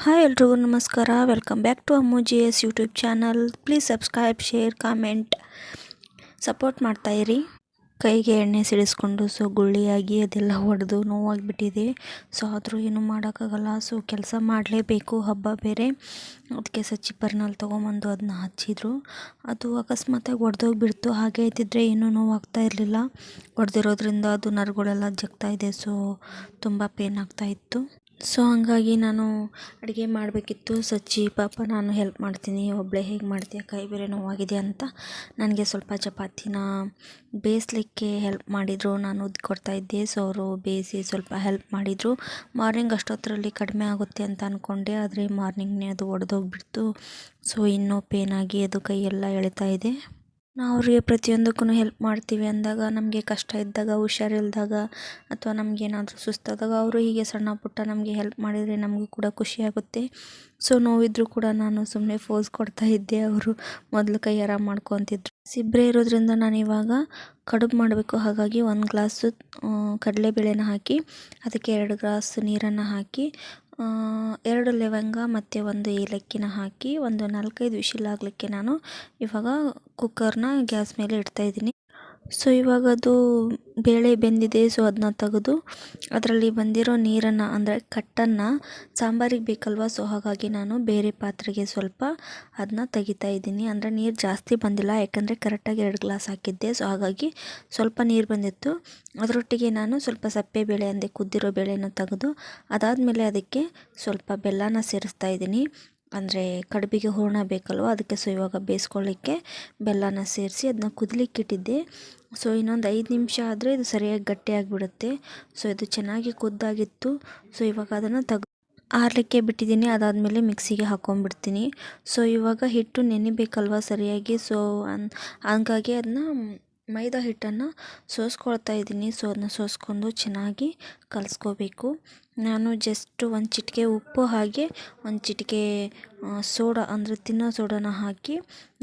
Hi ಎಲ್ರಿಗೂ ನಮಸ್ಕಾರ. Welcome back to Ammu G S YouTube channel. Please subscribe, share, comment, support ಮಾಡ್ತಾಯಿರಿ. ಕೈಗೆ ಎಣ್ಣೆ ಸಿಡಿಸ್ಕೊಂಡು ಗುಳ್ಳಿಯಾಗಿ ಅದೆಲ್ಲ ಹೊಡೆದು ನೋವಾಗಿಬಿಟ್ಟಿದೆ. ಆದರೂ ಏನೂ ಮಾಡೋಕ್ಕಾಗಲ್ಲ. ಕೆಲಸ ಮಾಡಲೇಬೇಕು, ಹಬ್ಬ ಬೇರೆ. ಅದಕ್ಕೆ ಬರ್ನಲ್ ತೊಗೊಂಬಂದು ಅದನ್ನ ಹಚ್ಚಿದ್ರು. ಅದು ಅಕಸ್ಮಾತಾಗಿ ಒಡೆದೋಗ್ಬಿಡ್ತು. ಹಾಗೆ ಇದ್ದಿದ್ರೆ ಏನೂ ನೋವಾಗ್ತಾ ಇರಲಿಲ್ಲ. ಒಡೆದಿರೋದ್ರಿಂದ ಅದು ನರಗಳೆಲ್ಲ ಜಗ್ತಾ ಇದೆ. ತುಂಬ ಪೇನ್ ಆಗ್ತಾಯಿತ್ತು. ಹಾಗಾಗಿ ನಾನು ಅಡುಗೆ ಮಾಡಬೇಕಿತ್ತು. ಪಾಪ ನಾನು ಹೆಲ್ಪ್ ಮಾಡ್ತೀನಿ, ಒಬ್ಬಳೇ ಹೇಗೆ ಮಾಡ್ತೀಯ, ಕೈ ಬೇರೆ ನೋವಾಗಿದೆ ಅಂತ ನನಗೆ ಸ್ವಲ್ಪ ಚಪಾತಿನ ಬೇಯಿಸ್ಲಿಕ್ಕೆ ಹೆಲ್ಪ್ ಮಾಡಿದರು. ನಾನು ಉದ್ಕೊಡ್ತಾಯಿದ್ದೆ. ಅವರು ಬೇಯಿಸಿ ಸ್ವಲ್ಪ ಹೆಲ್ಪ್ ಮಾಡಿದರು. ಮಾರ್ನಿಂಗ್ ಅಷ್ಟೊತ್ತರಲ್ಲಿ ಕಡಿಮೆ ಆಗುತ್ತೆ ಅಂತ ಅಂದ್ಕೊಂಡೆ, ಆದರೆ ಮಾರ್ನಿಂಗ್ನೇ ಅದು ಒಡೆದೋಗ್ಬಿಡ್ತು. ಇನ್ನೂ ಪೇನಾಗಿ ಅದು ಕೈಯೆಲ್ಲ ಎಳಿತಾ ಇದೆ. ನಾವು ಅವ್ರಿಗೆ ಪ್ರತಿಯೊಂದಕ್ಕೂ ಹೆಲ್ಪ್ ಮಾಡ್ತೀವಿ ಅಂದಾಗ, ನಮಗೆ ಕಷ್ಟ ಇದ್ದಾಗ, ಹುಷಾರಿಲ್ದಾಗ ಅಥವಾ ನಮಗೇನಾದರೂ ಸುಸ್ತಾದಾಗ ಅವರು ಹೀಗೆ ಸಣ್ಣ ಪುಟ್ಟ ನಮಗೆ ಹೆಲ್ಪ್ ಮಾಡಿದರೆ ನಮಗೂ ಕೂಡ ಖುಷಿಯಾಗುತ್ತೆ. ನೋವಿದ್ರೂ ಕೂಡ ನಾನು ಸುಮ್ಮನೆ ಫೋಸ್ ಕೊಡ್ತಾ ಇದ್ದೆ. ಅವರು ಮೊದಲು ಕೈ ಆರಾಮ ಮಾಡ್ಕೊತಿದ್ರು. ಸಿಬ್ಬರೆ ಇರೋದ್ರಿಂದ ನಾನು ಇವಾಗ ಕಡುಬು ಮಾಡಬೇಕು. ಹಾಗಾಗಿ 1 ಗ್ಲಾಸು ಕಡಲೆಬೇಳೆನ ಹಾಕಿ, ಅದಕ್ಕೆ 2 ಗ್ಲಾಸ್ ನೀರನ್ನು ಹಾಕಿ, 2 ಲವಂಗ ಮತ್ತು 1 ಏಲಕ್ಕಿನ ಹಾಕಿ ಒಂದು 4-5 ವಿಶಿಲ್ ಆಗಲಿಕ್ಕೆ ನಾನು ಇವಾಗ ಕುಕ್ಕರ್ನ ಗ್ಯಾಸ್ ಮೇಲೆ ಇಡ್ತಾಯಿದ್ದೀನಿ. ಇವಾಗ ಅದು ಬೇಳೆ ಬೆಂದಿದೆ. ಅದನ್ನ ತೆಗೆದು ಅದರಲ್ಲಿ ಬಂದಿರೋ ನೀರನ್ನು, ಅಂದರೆ ಕಟ್ಟನ್ನು ಸಾಂಬಾರಿಗೆ ಬೇಕಲ್ವ. ಹಾಗಾಗಿ ನಾನು ಬೇರೆ ಪಾತ್ರೆಗೆ ಸ್ವಲ್ಪ ಅದನ್ನ ತೆಗಿತಾ ಇದ್ದೀನಿ. ಅಂದರೆ ನೀರು ಜಾಸ್ತಿ ಬಂದಿಲ್ಲ, ಯಾಕಂದರೆ ಕರೆಕ್ಟಾಗಿ 2 ಗ್ಲಾಸ್ ಹಾಕಿದ್ದೆ. ಹಾಗಾಗಿ ಸ್ವಲ್ಪ ನೀರು ಬಂದಿತ್ತು. ಅದರೊಟ್ಟಿಗೆ ನಾನು ಸ್ವಲ್ಪ ಸಪ್ಪೆ ಬೇಳೆ ಅಂದೆ ಕುದ್ದಿರೋ ಬೇಳೆನ ತೆಗೆದು, ಅದಾದಮೇಲೆ ಅದಕ್ಕೆ ಸ್ವಲ್ಪ ಬೆಲ್ಲನ ಸೇರಿಸ್ತಾ ಇದ್ದೀನಿ. ಅಂದರೆ ಕಡುಬಿಗೆ ಹೂರಣ ಬೇಕಲ್ವ, ಅದಕ್ಕೆ ಇವಾಗ ಬೇಯಿಸ್ಕೊಳ್ಳಿಕ್ಕೆ ಬೆಲ್ಲನ ಸೇರಿಸಿ ಅದನ್ನ ಕುದಲಿಕ್ಕಿಟ್ಟಿದ್ದೆ. ಇನ್ನೊಂದು 5 ನಿಮಿಷ ಆದರೆ ಇದು ಸರಿಯಾಗಿ ಗಟ್ಟಿಯಾಗಿಬಿಡುತ್ತೆ. ಇದು ಚೆನ್ನಾಗಿ ಕುದ್ದಾಗಿತ್ತು. ಇವಾಗ ಅದನ್ನು ಆರಲಿಕ್ಕೆ ಬಿಟ್ಟಿದ್ದೀನಿ. ಅದಾದಮೇಲೆ ಮಿಕ್ಸಿಗೆ ಹಾಕ್ಕೊಂಡ್ಬಿಡ್ತೀನಿ. ಇವಾಗ ಹಿಟ್ಟು ನೆನಿಬೇಕಲ್ವ ಸರಿಯಾಗಿ. ಹಂಗಾಗಿ ಅದನ್ನ ಮೈದಾ ಹಿಟ್ಟನ್ನು ಸೋಸ್ಕೊಳ್ತಾ ಇದ್ದೀನಿ. ಅದನ್ನ ಸೋಸ್ಕೊಂಡು ಚೆನ್ನಾಗಿ ಕಲಿಸ್ಕೋಬೇಕು. ನಾನು ಜಸ್ಟ್ 1 ಚಿಟಿಕೆ ಉಪ್ಪು ಹಾಗೆ 1 ಚಿಟಿಕೆ ಸೋಡಾ, ಅಂದರೆ ತಿನ್ನೋ ಸೋಡಾನ ಹಾಕಿ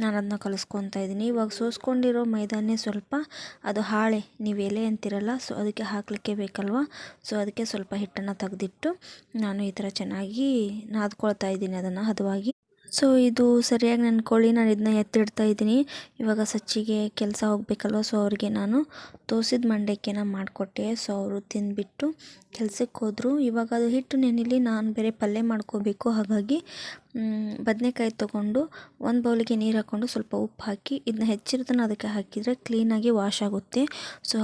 ನಾನು ಅದನ್ನ ಕಲಿಸ್ಕೊತಾ ಇದ್ದೀನಿ. ಇವಾಗ ಸೋಸ್ಕೊಂಡಿರೋ ಮೈದಾನೇ ಸ್ವಲ್ಪ ಅದು ಹಾಳೆ, ನೀವು ಎಲೆ ಅಂತಿರಲ್ಲ, ಅದಕ್ಕೆ ಹಾಕಲಿಕ್ಕೆ ಬೇಕಲ್ವ. ಅದಕ್ಕೆ ಸ್ವಲ್ಪ ಹಿಟ್ಟನ್ನು ತೆಗೆದಿಟ್ಟು ನಾನು ಈ ಥರ ಚೆನ್ನಾಗಿ ನಾದ್ಕೊಳ್ತಾ ಇದ್ದೀನಿ ಅದನ್ನು ಹದವಾಗಿ. ಇದು ಸರಿಯಾಗಿ ನೆನ್ಕೊಳ್ಳಿ. ನಾನು ಇದನ್ನ ಎತ್ತಿಡ್ತಾ ಇದ್ದೀನಿ. ಇವಾಗ ಸಚ್ಚಿಗೆ ಕೆಲಸ ಹೋಗಬೇಕಲ್ವ. ಅವ್ರಿಗೆ ನಾನು ತೋಸಿದ ಮಂಡಕ್ಕಿನ ಮಾಡಿಕೊಟ್ಟೆ. ಅವರು ತಿಂದುಬಿಟ್ಟು ಕೆಲಸಕ್ಕೆ ಹೋದರು. ಇವಾಗ ಅದು ಹಿಟ್ಟು ನೆನಿಲಿ, ನಾನು ಬೇರೆ ಪಲ್ಯ ಮಾಡ್ಕೋಬೇಕು. ಹಾಗಾಗಿ ಬದನೆಕಾಯಿ ತೊಗೊಂಡು 1 ಬೌಲಿಗೆ ನೀರು ಹಾಕ್ಕೊಂಡು ಸ್ವಲ್ಪ ಉಪ್ಪು ಹಾಕಿ ಇದನ್ನ ಹೆಚ್ಚಿರೋದನ್ನು ಅದಕ್ಕೆ ಹಾಕಿದರೆ ಕ್ಲೀನಾಗಿ ವಾಶ್ ಆಗುತ್ತೆ.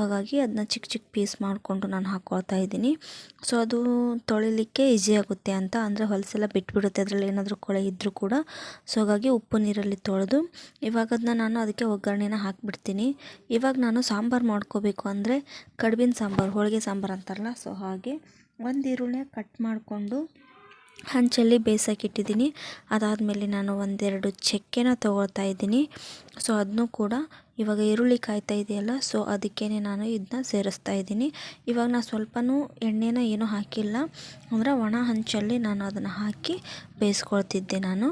ಹಾಗಾಗಿ ಅದನ್ನ ಚಿಕ್ಕ ಚಿಕ್ಕ ಪೀಸ್ ಮಾಡಿಕೊಂಡು ನಾನು ಹಾಕ್ಕೊಳ್ತಾ ಇದ್ದೀನಿ. ಅದು ತೊಳಿಲಿಕ್ಕೆ ಈಸಿ ಆಗುತ್ತೆ ಅಂತ, ಅಂದರೆ ಹೊಲಸೆಲ್ಲ ಬಿಟ್ಬಿಡುತ್ತೆ ಅದರಲ್ಲಿ ಏನಾದರೂ ಕೊಳೆ ಇದ್ದರೂ ಕೂಡ. ಹಾಗಾಗಿ ಉಪ್ಪು ನೀರಲ್ಲಿ ತೊಳೆದು ಇವಾಗ ಅದನ್ನ ನಾನು ಅದಕ್ಕೆ ಒಗ್ಗರಣೆನ ಹಾಕಿಬಿಡ್ತೀನಿ. ಇವಾಗ ನಾನು ಸಾಂಬಾರು ಮಾಡ್ಕೋಬೇಕು, ಅಂದರೆ ಕಡುಬಿನ ಸಾಂಬಾರು, ಹೋಳಿಗೆ ಸಾಂಬಾರು ಅಂತಾರಲ್ಲ. ಹಾಗೆ 1 ಈರುಳ್ಳಿ ಕಟ್ ಮಾಡಿಕೊಂಡು ಹಂಚಲ್ಲಿ ಬೇಯಿಸೋಕ್ಕಿಟ್ಟಿದ್ದೀನಿ. ಅದಾದಮೇಲೆ ನಾನು 1-2 ಚಕ್ಕೆನ ತೊಗೊಳ್ತಾ ಇದ್ದೀನಿ. ಅದನ್ನೂ ಕೂಡ ಇವಾಗ ಈರುಳ್ಳಿ ಕಾಯ್ತಾ ಇದೆಯಲ್ಲ, ಅದಕ್ಕೇ ನಾನು ಇದನ್ನ ಸೇರಿಸ್ತಾ ಇದ್ದೀನಿ. ಇವಾಗ ನಾನು ಸ್ವಲ್ಪನೂ ಎಣ್ಣೆನ ಏನೂ ಹಾಕಿಲ್ಲ, ಅಂದರೆ ಒಣ ಹಂಚಲ್ಲಿ ನಾನು ಅದನ್ನು ಹಾಕಿ ಬೇಯಿಸ್ಕೊಳ್ತಿದ್ದೆ ನಾನು.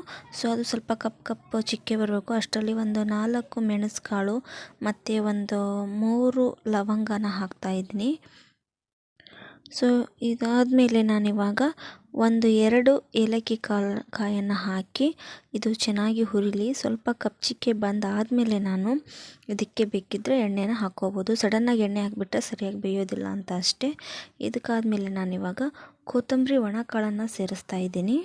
ಅದು ಸ್ವಲ್ಪ ಕಪ್ಪು ಚಿಕ್ಕೆ ಬರಬೇಕು. ಅಷ್ಟರಲ್ಲಿ 4 ಮೆಣಸು ಕಾಳು ಮತ್ತು 3 ಲವಂಗನ ಹಾಕ್ತಾಯಿದ್ದೀನಿ. ಇದಾದಮೇಲೆ ನಾನಿವಾಗ 1-2 ಏಲಕ್ಕಿ ಕಾಯನ್ನು ಹಾಕಿ ಇದು ಚೆನ್ನಾಗಿ ಹುರಿಲಿ. ಸ್ವಲ್ಪ ಕಪ್ಚಿಕ್ಕೆ ಬಂದಾದಮೇಲೆ ನಾನು ಇದಕ್ಕೆ ಬೇಕಿದ್ದರೆ ಎಣ್ಣೆನ ಹಾಕ್ಕೋಬೋದು. ಸಡನ್ನಾಗಿ ಎಣ್ಣೆ ಹಾಕಿಬಿಟ್ರೆ ಸರಿಯಾಗಿ ಬೇಯೋದಿಲ್ಲ ಅಂತ ಅಷ್ಟೇ. ಇದಕ್ಕಾದಮೇಲೆ ನಾನಿವಾಗ ಕೊತ್ತಂಬರಿ ಒಣ ಕಾಳನ್ನು ಸೇರಿಸ್ತಾ ಇದ್ದೀನಿ.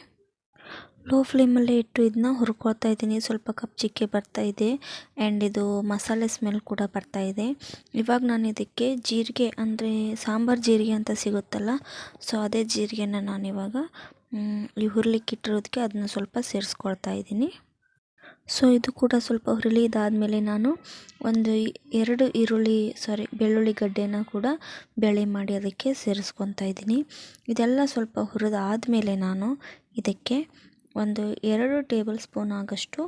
ಲೋ ಫ್ಲೇಮಲ್ಲೇ ಇಟ್ಟು ಇದನ್ನ ಹುರ್ಕೊಳ್ತಾ ಇದ್ದೀನಿ. ಸ್ವಲ್ಪ ಕಪ್ಚಿಕ್ಕೆ ಬರ್ತಾಯಿದೆ ಆ್ಯಂಡ್ ಇದು ಮಸಾಲೆ ಸ್ಮೆಲ್ ಕೂಡ ಬರ್ತಾಯಿದೆ. ಇವಾಗ ನಾನು ಇದಕ್ಕೆ ಜೀರಿಗೆ, ಅಂದರೆ ಸಾಂಬಾರು ಜೀರಿಗೆ ಅಂತ ಸಿಗುತ್ತಲ್ಲ, ಅದೇ ಜೀರಿಗೆನ ನಾನಿವಾಗ ಈ ಹುರ್ಲಿಕ್ಕಿಟ್ಟಿರೋದಕ್ಕೆ ಅದನ್ನು ಸ್ವಲ್ಪ ಸೇರಿಸ್ಕೊಳ್ತಾ ಇದ್ದೀನಿ. ಇದು ಕೂಡ ಸ್ವಲ್ಪ ಹುರಿಲಿ. ಇದಾದಮೇಲೆ ನಾನು 2 ಬೆಳ್ಳುಳ್ಳಿ ಗಡ್ಡೆನ ಕೂಡ ಬೇಳೆ ಮಾಡಿ ಅದಕ್ಕೆ ಸೇರಿಸ್ಕೊತಾ ಇದ್ದೀನಿ. ಇದೆಲ್ಲ ಸ್ವಲ್ಪ ಹುರಿದಾದಮೇಲೆ ನಾನು ಇದಕ್ಕೆ 2 ಟೇಬಲ್ ಸ್ಪೂನ್ ಆಗೋಷ್ಟು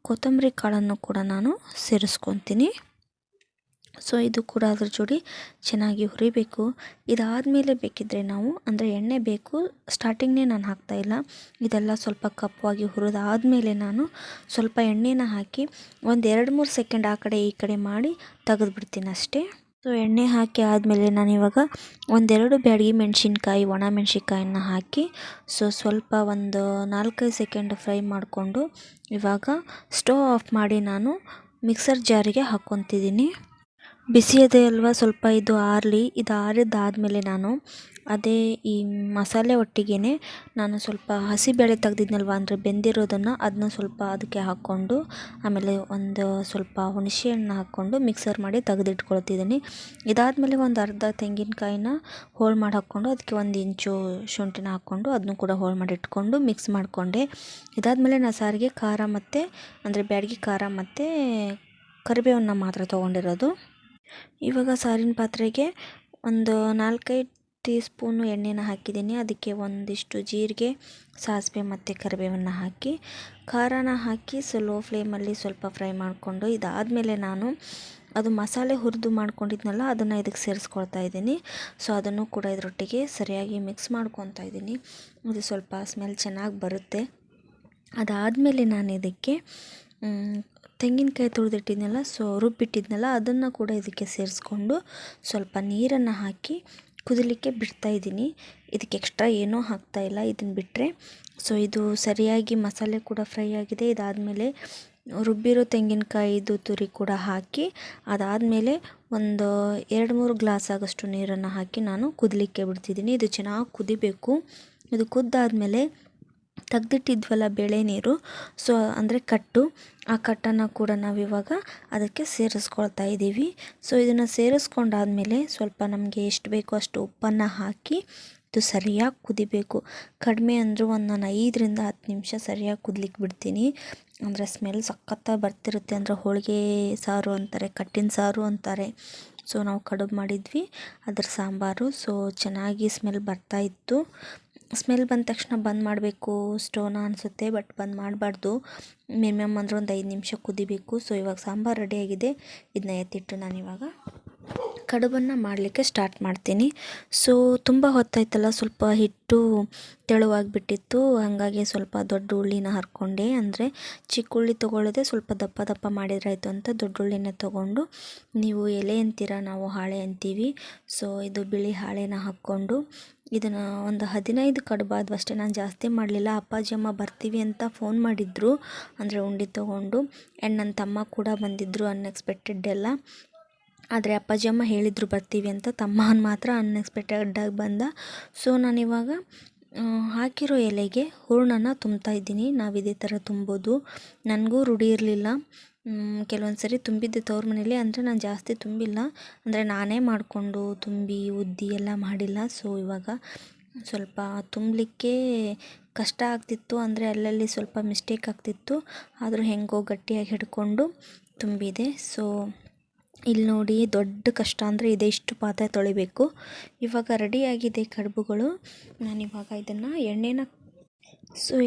ಕೊತ್ತಂಬರಿ ಕಾಳನ್ನು ಕೂಡ ನಾನು ಸೇರಿಸ್ಕೊತೀನಿ. ಇದು ಕೂಡ ಅದ್ರ ಜೋಡಿ ಚೆನ್ನಾಗಿ ಹುರಿಬೇಕು. ಇದಾದಮೇಲೆ ಬೇಕಿದ್ದರೆ ನಾವು, ಅಂದರೆ ಎಣ್ಣೆ ಬೇಕು, ಸ್ಟಾರ್ಟಿಂಗ್ನೇ ನಾನು ಹಾಕ್ತಾಯಿಲ್ಲ. ಇದೆಲ್ಲ ಸ್ವಲ್ಪ ಕಪ್ಪಾಗಿ ಹುರಿದಾದಮೇಲೆ ನಾನು ಸ್ವಲ್ಪ ಎಣ್ಣೆನ ಹಾಕಿ 1-2-3 ಸೆಕೆಂಡ್ ಆ ಕಡೆ ಈ ಕಡೆ ಮಾಡಿ ತೆಗೆದುಬಿಡ್ತೀನಿ ಅಷ್ಟೇ. ಸೊ ಎಣ್ಣೆ ಹಾಕಿ ಆದಮೇಲೆ ನಾನಿವಾಗ ಒಂದೆರಡು ಬ್ಯಾಡಗಿ ಮೆಣಸಿನ್ಕಾಯಿ ಒಣ ಮೆಣಸಿನ್ಕಾಯಿನ ಹಾಕಿ ಸ್ವಲ್ಪ ಒಂದು 4-5 ಸೆಕೆಂಡ್ ಫ್ರೈ ಮಾಡಿಕೊಂಡು ಇವಾಗ ಸ್ಟವ್ ಆಫ್ ಮಾಡಿ ನಾನು ಮಿಕ್ಸರ್ ಜಾರಿಗೆ ಹಾಕ್ಕೊತಿದ್ದೀನಿ. ಬಿಸಿ ಇದೆ ಅಲ್ವಾ, ಸ್ವಲ್ಪ ಇದು ಆರಲಿ. ಇದು ಆರಿದ್ದಾದಮೇಲೆ ನಾನು ಅದೇ ಈ ಮಸಾಲೆ ಒಟ್ಟಿಗೆ ನಾನು ಸ್ವಲ್ಪ ಹಸಿಬೇಳೆ ತೆಗ್ದಿದ್ನಲ್ವ, ಅಂದರೆ ಬೆಂದಿರೋದನ್ನು ಅದನ್ನ ಸ್ವಲ್ಪ ಅದಕ್ಕೆ ಹಾಕ್ಕೊಂಡು ಆಮೇಲೆ ಒಂದು ಸ್ವಲ್ಪ ಹುಣಸೆಹಣ್ಣು ಹಾಕ್ಕೊಂಡು ಮಿಕ್ಸರ್ ಮಾಡಿ ತೆಗೆದಿಟ್ಕೊಳ್ತಿದ್ದೀನಿ. ಇದಾದಮೇಲೆ ಒಂದು ಅರ್ಧ ತೆಂಗಿನಕಾಯಿನ ಹೋಳು ಮಾಡಿ ಹಾಕ್ಕೊಂಡು ಅದಕ್ಕೆ 1 ಇಂಚು ಶುಂಠಿನ ಹಾಕ್ಕೊಂಡು ಅದನ್ನು ಕೂಡ ಹೋಳು ಮಾಡಿ ಇಟ್ಕೊಂಡು ಮಿಕ್ಸ್ ಮಾಡಿಕೊಂಡೆ. ಇದಾದಮೇಲೆ ನಾನು ಸಾರಿಗೆ ಖಾರ ಮತ್ತು ಅಂದರೆ ಬ್ಯಾಡಗಿ ಖಾರ ಮತ್ತು ಕರಿಬೇವನ್ನ ಮಾತ್ರ ತೊಗೊಂಡಿರೋದು. ಇವಾಗ ಸಾರಿನ ಪಾತ್ರೆಗೆ ಒಂದು 4-5 ಟೀ ಸ್ಪೂನು ಎಣ್ಣೆನ ಹಾಕಿದ್ದೀನಿ. ಅದಕ್ಕೆ ಒಂದಿಷ್ಟು ಜೀರಿಗೆ, ಸಾಸಿವೆ ಮತ್ತು ಕರಿಬೇವನ್ನು ಹಾಕಿ ಖಾರನ ಹಾಕಿ ಲೋ ಫ್ಲೇಮಲ್ಲಿ ಸ್ವಲ್ಪ ಫ್ರೈ ಮಾಡಿಕೊಂಡು ಇದಾದಮೇಲೆ ನಾನು ಅದು ಮಸಾಲೆ ಹುರಿದು ಮಾಡ್ಕೊಂಡಿದ್ನಲ್ಲ ಅದನ್ನು ಇದಕ್ಕೆ ಸೇರಿಸ್ಕೊಳ್ತಾ ಇದ್ದೀನಿ. ಸೊ ಅದನ್ನು ಕೂಡ ಇದರೊಟ್ಟಿಗೆ ಸರಿಯಾಗಿ ಮಿಕ್ಸ್ ಮಾಡ್ಕೊತಾ ಇದ್ದೀನಿ. ಅದು ಸ್ವಲ್ಪ ಸ್ಮೆಲ್ ಚೆನ್ನಾಗಿ ಬರುತ್ತೆ. ಅದಾದಮೇಲೆ ನಾನು ಇದಕ್ಕೆ ತೆಂಗಿನಕಾಯಿ ತುರಿದಿಟ್ಟಿದ್ನಲ್ಲ, ರುಬ್ಬಿಟ್ಟಿದ್ನಲ್ಲ ಅದನ್ನು ಕೂಡ ಇದಕ್ಕೆ ಸೇರಿಸ್ಕೊಂಡು ಸ್ವಲ್ಪ ನೀರನ್ನು ಹಾಕಿ ಕುದಿಲಿಕ್ಕೆ ಬಿಡ್ತಾಯಿದ್ದೀನಿ. ಇದಕ್ಕೆ ಎಕ್ಸ್ಟ್ರಾ ಏನೂ ಹಾಕ್ತಾಯಿಲ್ಲ, ಇದನ್ನು ಬಿಟ್ಟರೆ. ಸೊ ಇದು ಸರಿಯಾಗಿ ಮಸಾಲೆ ಕೂಡ ಫ್ರೈ ಆಗಿದೆ. ಇದಾದಮೇಲೆ ರುಬ್ಬಿರೋ ತೆಂಗಿನಕಾಯಿದು ತುರಿ ಕೂಡ ಹಾಕಿ ಅದಾದಮೇಲೆ ಒಂದು 2-3 ಗ್ಲಾಸ್ ಆಗೋಷ್ಟು ನೀರನ್ನು ಹಾಕಿ ನಾನು ಕುದಿಲಿಕ್ಕೆ ಬಿಡ್ತಿದ್ದೀನಿ. ಇದು ಚೆನ್ನಾಗಿ ಕುದಿಬೇಕು. ಇದು ಕುದ್ದಾದಮೇಲೆ ತೆಗ್ದಿಟ್ಟಿದ್ವಲ್ಲ ಬೇಳೆ ನೀರು, ಸೊ ಅಂದರೆ ಕಟ್ಟು, ಆ ಕಟ್ಟನ್ನು ಕೂಡ ನಾವಿವಾಗ ಅದಕ್ಕೆ ಸೇರಿಸ್ಕೊಳ್ತಾ ಇದ್ದೀವಿ. ಸೊ ಇದನ್ನು ಸೇರಿಸ್ಕೊಂಡಾದಮೇಲೆ ಸ್ವಲ್ಪ ನಮಗೆ ಎಷ್ಟು ಬೇಕೋ ಅಷ್ಟು ಉಪ್ಪನ್ನು ಹಾಕಿ ಇದು ಸರಿಯಾಗಿ ಕುದಿಬೇಕು. ಕಡಿಮೆ ಅಂದರೂ ಒಂದು ನಾನು 5-10 ನಿಮಿಷ ಸರಿಯಾಗಿ ಕುದಿಲಿಕ್ಕೆ ಬಿಡ್ತೀನಿ. ಅಂದರೆ ಸ್ಮೆಲ್ ಸಖತ್ತಾಗಿ ಬರ್ತಿರುತ್ತೆ. ಅಂದರೆ ಹೋಳಿಗೆ ಸಾರು ಅಂತಾರೆ, ಕಟ್ಟಿನ ಸಾರು ಅಂತಾರೆ. ಸೊ ನಾವು ಕಡುಬು ಮಾಡಿದ್ವಿ, ಅದರ ಸಾಂಬಾರು. ಸೊ ಚೆನ್ನಾಗಿ ಸ್ಮೆಲ್ ಬರ್ತಾಯಿತ್ತು. ಸ್ಮೆಲ್ ಬಂದ ತಕ್ಷಣ ಬಂದ್ ಮಾಡಬೇಕು ಸ್ಟವ್ನ ಅನಿಸುತ್ತೆ, ಬಟ್ ಬಂದ್ ಮಾಡಬಾರ್ದು. ಮಿನಿಮಮ್ ಅಂದರೆ ಒಂದು 5 ನಿಮಿಷ ಕುದಿಬೇಕು. ಸೊ ಇವಾಗ ಸಾಂಬಾರು ರೆಡಿಯಾಗಿದೆ. ಇದನ್ನ ಎತ್ತಿಟ್ಟು ನಾನಿವಾಗ ಕಡುಬನ್ನು ಮಾಡಲಿಕ್ಕೆ ಸ್ಟಾರ್ಟ್ ಮಾಡ್ತೀನಿ. ಸೊ ತುಂಬ ಹೊತ್ತಾಯ್ತಲ್ಲ, ಸ್ವಲ್ಪ ಹಿಟ್ಟು ತೆಳುವಾಗಿಬಿಟ್ಟಿತ್ತು. ಹಾಗಾಗಿ ಸ್ವಲ್ಪ ದೊಡ್ಡ ಉಳ್ಳಿನ ಹರ್ಕೊಂಡೆ. ಅಂದರೆ ಚಿಕ್ಕ ಉಳ್ಳಿ ತೊಗೊಳ್ಳೋದೆ, ಸ್ವಲ್ಪ ದಪ್ಪ ದಪ್ಪ ಮಾಡಿದ್ರಾಯ್ತು ಅಂತ ದೊಡ್ಡ ಉಳ್ಳಿನ ತೊಗೊಂಡು, ನೀವು ಎಲೆ ಅಂತೀರ, ನಾವು ಹಾಳೆ ಅಂತೀವಿ. ಸೊ ಇದು ಬಿಳಿ ಹಾಳೆನ ಹಾಕ್ಕೊಂಡು ಇದನ್ನು ಒಂದು 15 ಕಡುಬಾದ್ವು ಅಷ್ಟೇ. ನಾನು ಜಾಸ್ತಿ ಮಾಡಲಿಲ್ಲ. ಅಪ್ಪಾಜಿ ಅಮ್ಮ ಬರ್ತೀವಿ ಅಂತ ಫೋನ್ ಮಾಡಿದ್ರು, ಅಂದರೆ ಉಂಡೆ ತೊಗೊಂಡು. ಆ್ಯಂಡ್ ನನ್ನ ತಮ್ಮ ಕೂಡ ಬಂದಿದ್ದರು ಅನ್ಎಕ್ಸ್ಪೆಕ್ಟೆಡ್ ಎಲ್ಲ. ಆದರೆ ಅಪ್ಪಾಜಿ ಅಮ್ಮ ಹೇಳಿದರು ಬರ್ತೀವಿ ಅಂತ, ತಮ್ಮನ ಮಾತ್ರ ಅನ್ಎಕ್ಸ್ಪೆಕ್ಟೆಡಾಗಿ ಬಂದ. ಸೊ ನಾನಿವಾಗ ಹಾಕಿರೋ ಎಲೆಗೆ ಹೂರಣನ ತುಂಬ್ತಾ ಇದ್ದೀನಿ. ನಾವು ಇದೇ ಥರ ತುಂಬೋದು. ನನಗೂ ರೂಢಿ ಇರಲಿಲ್ಲ. ಕೆಲವೊಂದು ಸರಿ ತುಂಬಿದ್ದೆ ತವ್ರ ಮನೇಲಿ, ಅಂದರೆ ನಾನು ಜಾಸ್ತಿ ತುಂಬಿಲ್ಲ. ಅಂದರೆ ನಾನೇ ಮಾಡಿಕೊಂಡು ತುಂಬಿ ಉದ್ದಿ ಎಲ್ಲ ಮಾಡಿಲ್ಲ. ಸೊ ಇವಾಗ ಸ್ವಲ್ಪ ತುಂಬಲಿಕ್ಕೆ ಕಷ್ಟ ಆಗ್ತಿತ್ತು, ಅಂದರೆ ಅಲ್ಲಲ್ಲಿ ಸ್ವಲ್ಪ ಮಿಸ್ಟೇಕ್ ಆಗ್ತಿತ್ತು. ಆದರೂ ಹೆಂಗೋ ಗಟ್ಟಿಯಾಗಿ ಹಿಡ್ಕೊಂಡು ತುಂಬಿದೆ. ಸೊ ಇಲ್ಲಿ ನೋಡಿ, ದೊಡ್ಡ ಕಷ್ಟ ಅಂದರೆ ಇದೆ, ಇಷ್ಟು ಪಾತ್ರೆ ತೊಳಿಬೇಕು. ಇವಾಗ ರೆಡಿಯಾಗಿದೆ ಕಡುಬುಗಳು. ನಾನಿವಾಗ ಇದನ್ನು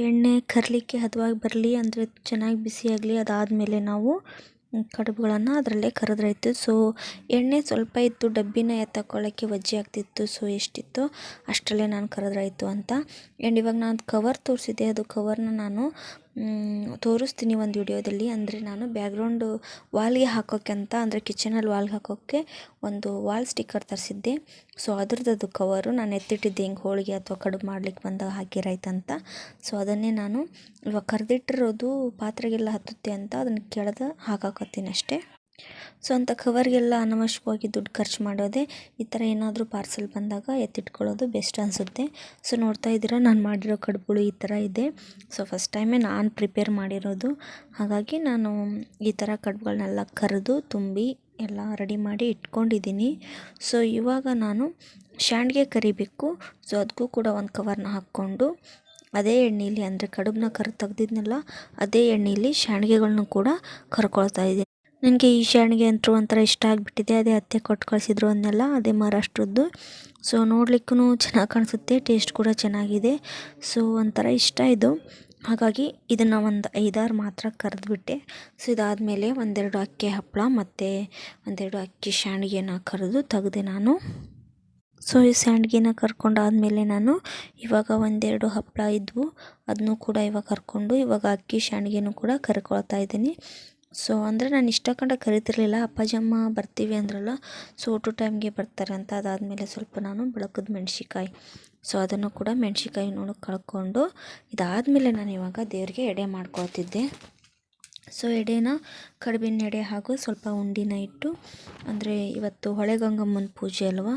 ಎಣ್ಣೆ ಕರಲಿಕ್ಕೆ ಹದವಾಗಿ ಬರಲಿ, ಅಂದರೆ ಚೆನ್ನಾಗಿ ಬಿಸಿಯಾಗಲಿ. ಅದಾದಮೇಲೆ ನಾವು ಕಡುಬುಗಳನ್ನು ಅದರಲ್ಲೇ ಕರೆದ್ರಾಯ್ತು. ಸೊ ಎಣ್ಣೆ ಸ್ವಲ್ಪ ಇತ್ತು, ಡಬ್ಬಿನ ಎತ್ತಕೊಳ್ಳೋಕ್ಕೆ ವಜ್ಜೆ ಆಗ್ತಿತ್ತು. ಸೊ ಎಷ್ಟಿತ್ತು ಅಷ್ಟರಲ್ಲೇ ನಾನು ಕರೆದ್ರಾಯ್ತು ಅಂತ. ಆ್ಯಂಡ್ ಇವಾಗ ನಾನು ಕವರ್ ತೋರಿಸಿದ್ದೆ, ಅದು ಕವರ್ನ ನಾನು ತೋರಿಸ್ತೀನಿ ಒಂದು ವಿಡಿಯೋದಲ್ಲಿ. ಅಂದರೆ ನಾನು ಬ್ಯಾಕ್ಗ್ರೌಂಡು ವಾಲ್ಗೆ ಹಾಕೋಕ್ಕೆ ಅಂತ, ಅಂದರೆ ಕಿಚನಲ್ಲಿ ವಾಲ್ಗೆ ಹಾಕೋಕ್ಕೆ ಒಂದು ವಾಲ್ ಸ್ಟಿಕ್ಕರ್ ತರಿಸಿದ್ದೆ. ಸೊ ಅದ್ರದ್ದು ಕವರು ನಾನು ಎತ್ತಿಟ್ಟಿದ್ದೆ, ಹಿಂಗೆ ಹೋಳಿಗೆ ಅಥವಾ ಕಡುಬು ಮಾಡ್ಲಿಕ್ಕೆ ಬಂದಾಗ ಹಾಕಿರಾಯ್ತಂತ. ಸೊ ಅದನ್ನೇ ನಾನು ಇವಾಗ ಕರೆದಿಟ್ಟಿರೋದು ಪಾತ್ರೆಗೆಲ್ಲ ಹತ್ತುತ್ತೆ ಅಂತ ಅದನ್ನು ಕೆಳಗೆ ಹಾಕಾಕತ್ತೀನಿ ಅಷ್ಟೇ. ಸೊ ಅಂಥ ಕವರ್ಗೆಲ್ಲ ಅನವಶ್ಯಕವಾಗಿ ದುಡ್ಡು ಖರ್ಚು ಮಾಡೋದೆ. ಈ ಥರ ಏನಾದರೂ ಪಾರ್ಸೆಲ್ ಬಂದಾಗ ಎತ್ತಿಟ್ಕೊಳ್ಳೋದು ಬೆಸ್ಟ್ ಅನಿಸುತ್ತೆ. ಸೊ ನೋಡ್ತಾ ಇದ್ದೀರಾ, ನಾನು ಮಾಡಿರೋ ಕಡುಬುಗಳು ಈ ಥರ ಇದೆ. ಸೊ ಫಸ್ಟ್ ಟೈಮೇ ನಾನು ಪ್ರಿಪೇರ್ ಮಾಡಿರೋದು. ಹಾಗಾಗಿ ನಾನು ಈ ಥರ ಕಡುಬುಗಳನ್ನೆಲ್ಲ ಕರೆದು ತುಂಬಿ ಎಲ್ಲ ರೆಡಿ ಮಾಡಿ ಇಟ್ಕೊಂಡಿದ್ದೀನಿ. ಸೊ ಇವಾಗ ನಾನು ಶಾಂಡ್ಗೆ ಕರಿಬೇಕು. ಸೊ ಅದಕ್ಕೂ ಕೂಡ ಒಂದು ಕವರ್ನ ಹಾಕ್ಕೊಂಡು ಅದೇ ಎಣ್ಣೆಯಲ್ಲಿ, ಅಂದರೆ ಕಡುಬನ್ನ ತೆಗ್ದಿದ್ನಲ್ಲ ಅದೇ ಎಣ್ಣೆಯಲ್ಲಿ ಶಾಂಡ್ಗೆಗಳನ್ನೂ ಕೂಡ ಕರ್ಕೊಳ್ತಾ ಇದ್ದೀನಿ. ನನಗೆ ಈ ಶಾಂಡ್ಗೆ ಅಂತೂ ಒಂಥರ ಇಷ್ಟ ಆಗಿಬಿಟ್ಟಿದೆ. ಅದೇ ಅತ್ತೆ ಕೊಟ್ಟು ಕಳಿಸಿದ್ರು ಅನ್ನೆಲ್ಲ, ಅದೇ ಮಹಾರಾಷ್ಟ್ರದ್ದು. ಸೊ ನೋಡ್ಲಿಕ್ಕೂ ಚೆನ್ನಾಗಿ ಕಾಣಿಸುತ್ತೆ, ಟೇಸ್ಟ್ ಕೂಡ ಚೆನ್ನಾಗಿದೆ. ಸೊ ಒಂಥರ ಇಷ್ಟ ಇದು. ಹಾಗಾಗಿ ಇದನ್ನು ಒಂದು 5-6 ಮಾತ್ರ ಕರೆದ್ಬಿಟ್ಟೆ. ಸೊ ಇದಾದಮೇಲೆ 1-2 ಅಕ್ಕಿ ಹಪ್ಪಳ ಮತ್ತು 1-2 ಅಕ್ಕಿ ಶಾಂಡ್ಗೆನ ಕರೆದು ತೆಗೆದೆ ನಾನು. ಸೊ ಈ ಸ್ಯಾಂಡ್ಗಿನ ಕರ್ಕೊಂಡಾದಮೇಲೆ ನಾನು ಇವಾಗ 1-2 ಹಪ್ಪಳ ಇದ್ವು, ಅದನ್ನೂ ಕೂಡ ಇವಾಗ ಕರ್ಕೊಂಡು ಇವಾಗ ಅಕ್ಕಿ ಶಾಂಡ್ಗೆನೂ ಕೂಡ ಕರ್ಕೊಳ್ತಾ ಇದ್ದೀನಿ. ಸೊ ಅಂದರೆ ನಾನು ಇಷ್ಟಕೊಂಡ ಕರಿತಿರ್ಲಿಲ್ಲ, ಅಪ್ಪಾಜಿ ಅಮ್ಮ ಬರ್ತೀವಿ ಅಂದ್ರಲ್ಲ, ಸೊ ಊಟ ಟೈಮ್ಗೆ ಬರ್ತಾರೆ ಅಂತ. ಅದಾದಮೇಲೆ ಸ್ವಲ್ಪ ನಾನು ಬೆಳಕದ ಮೆಣ್ಸಿಕಾಯಿ, ಸೊ ಅದನ್ನು ಕೂಡ ಮೆಣ್ಸಿಕಾಯಿ ನೋಡಿ ಕಳ್ಕೊಂಡು, ಇದಾದಮೇಲೆ ನಾನು ಇವಾಗ ದೇವರಿಗೆ ಎಡೆ ಮಾಡ್ಕೊಳ್ತಿದ್ದೆ. ಸೊ ಎಡೆನ ಕಡುಬಿನ ಎಡೆ ಹಾಗೂ ಸ್ವಲ್ಪ ಉಂಡಿನ ಇಟ್ಟು, ಅಂದರೆ ಇವತ್ತು ಹೊಳೆಗಂಗಮ್ಮನ ಪೂಜೆ ಅಲ್ವಾ,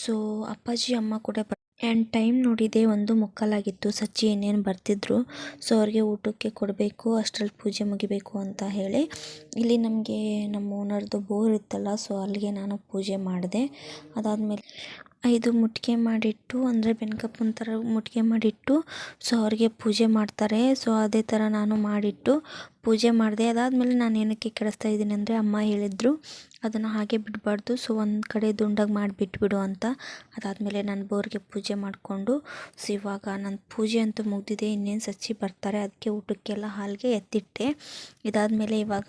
ಸೊ ಅಪ್ಪಾಜಿ ಅಮ್ಮ ಕೂಡ ಆ್ಯಂಡ್ ಟೈಮ್ ನೋಡಿದೆ 1:45 ಸಚ್ಚಿ ಇನ್ನೇನು ಬರ್ತಿದ್ರು. ಸೊ ಅವ್ರಿಗೆ ಊಟಕ್ಕೆ ಕೊಡಬೇಕು, ಅಷ್ಟರಲ್ಲಿ ಪೂಜೆ ಮುಗಿಬೇಕು ಅಂತ ಹೇಳಿ ಇಲ್ಲಿ ನಮಗೆ ನಮ್ಮ ಓನರ್ದು ಬೋರ್ ಇತ್ತಲ್ಲ, ಸೊ ಅಲ್ಲಿಗೆ ನಾನು ಪೂಜೆ ಮಾಡಿದೆ. ಅದಾದಮೇಲೆ 5 ಮುಟ್ಟಿಗೆ ಮಾಡಿಟ್ಟು, ಅಂದರೆ ಬೆನ್ಕಪ್ಪನ ಥರ ಮುಟ್ಟಿಗೆ ಮಾಡಿಟ್ಟು, ಸೊ ಅವ್ರಿಗೆ ಪೂಜೆ ಮಾಡ್ತಾರೆ. ಸೊ ಅದೇ ಥರ ನಾನು ಮಾಡಿಟ್ಟು ಪೂಜೆ ಮಾಡಿದೆ. ಅದಾದಮೇಲೆ ನಾನು ಏನಕ್ಕೆ ಕೆಡಿಸ್ತಾ ಇದ್ದೀನಿ ಅಂದರೆ, ಅಮ್ಮ ಹೇಳಿದ್ರು ಅದನ್ನು ಹಾಗೆ ಬಿಡಬಾರ್ದು, ಸೊ ಒಂದು ಕಡೆ ದುಂಡಾಗಿ ಮಾಡಿಬಿಟ್ಬಿಡು ಅಂತ. ಅದಾದಮೇಲೆ ನಾನು ಬೋರ್ಗೆ ಪೂಜೆ ಮಾಡಿಕೊಂಡು, ಸೊ ಇವಾಗ ನನ್ನ ಪೂಜೆ ಅಂತೂ ಮುಗಿದಿದೆ, ಇನ್ನೇನು ಸಚ್ಚಿ ಬರ್ತಾರೆ, ಅದಕ್ಕೆ ಊಟಕ್ಕೆಲ್ಲ ಹಾಲಿಗೆ ಎತ್ತಿಟ್ಟೆ. ಇದಾದಮೇಲೆ ಇವಾಗ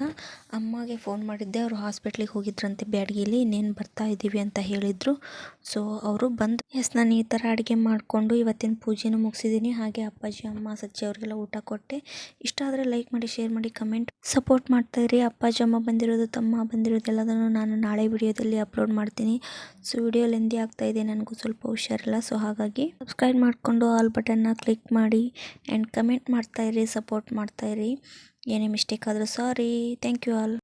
ಅಮ್ಮಗೆ ಫೋನ್ ಮಾಡಿದ್ದೆ, ಅವರು ಹಾಸ್ಪಿಟ್ಲಿಗೆ ಹೋಗಿದ್ರಂತೆ ಬ್ಯಾಡಗಿಲಿ, ಇನ್ನೇನು ಬರ್ತಾ ಇದ್ದೀವಿ ಅಂತ ಹೇಳಿದರು. ಸೊ ಅವರು ಬಂದು ನಾನು ಈ ಥರ ಅಡುಗೆ ಮಾಡಿಕೊಂಡು ಇವತ್ತಿನ ಪೂಜೆನೂ ಮುಗಿಸಿದ್ದೀನಿ. ಹಾಗೆ ಅಪ್ಪಾಜಿ ಅಮ್ಮ ಸಚ್ಚಿ ಅವ್ರಿಗೆಲ್ಲ ಊಟ ಕೊಟ್ಟೆ. ಇಷ್ಟ ಆದರೆ ಲೈಕ್ ಮಾಡಿ, ಶೇರ್ ಮಾಡಿ, ಕಮೆಂಟ್ ಸಪೋರ್ಟ್ ಮಾಡ್ತಾಯಿರಿ. ಅಪ್ಪಾಜಿ ಅಮ್ಮ ಬಂದಿರೋದು, ತಮ್ಮ ಬಂದಿರೋದು ಎಲ್ಲದನ್ನು ನಾನು ನಾಳೆ ವಿಡಿಯೋದಲ್ಲಿ ಅಪ್ಲೋಡ್ ಮಾಡ್ತೀನಿ. ಸೊ ವಿಡಿಯೋ ಲೆಂದಿ ಆಗ್ತಾಯಿದೆ, ನನಗೂ ಸ್ವಲ್ಪ ಹುಷಾರಿಲ್ಲ, ಸೊ ಹಾಗಾಗಿ ಸಬ್ಸ್ಕ್ರೈಬ್ ಮಾಡಿಕೊಂಡು ಆಲ್ ಬಟನ್ನ ಕ್ಲಿಕ್ ಮಾಡಿ ಆ್ಯಂಡ್ ಕಮೆಂಟ್ ಮಾಡ್ತಾಯಿರಿ, ಸಪೋರ್ಟ್ ಮಾಡ್ತಾಯಿರಿ. ಏನೇ ಮಿಸ್ಟೇಕ್ ಆದರೂ ಸಾರಿ. Thank you all.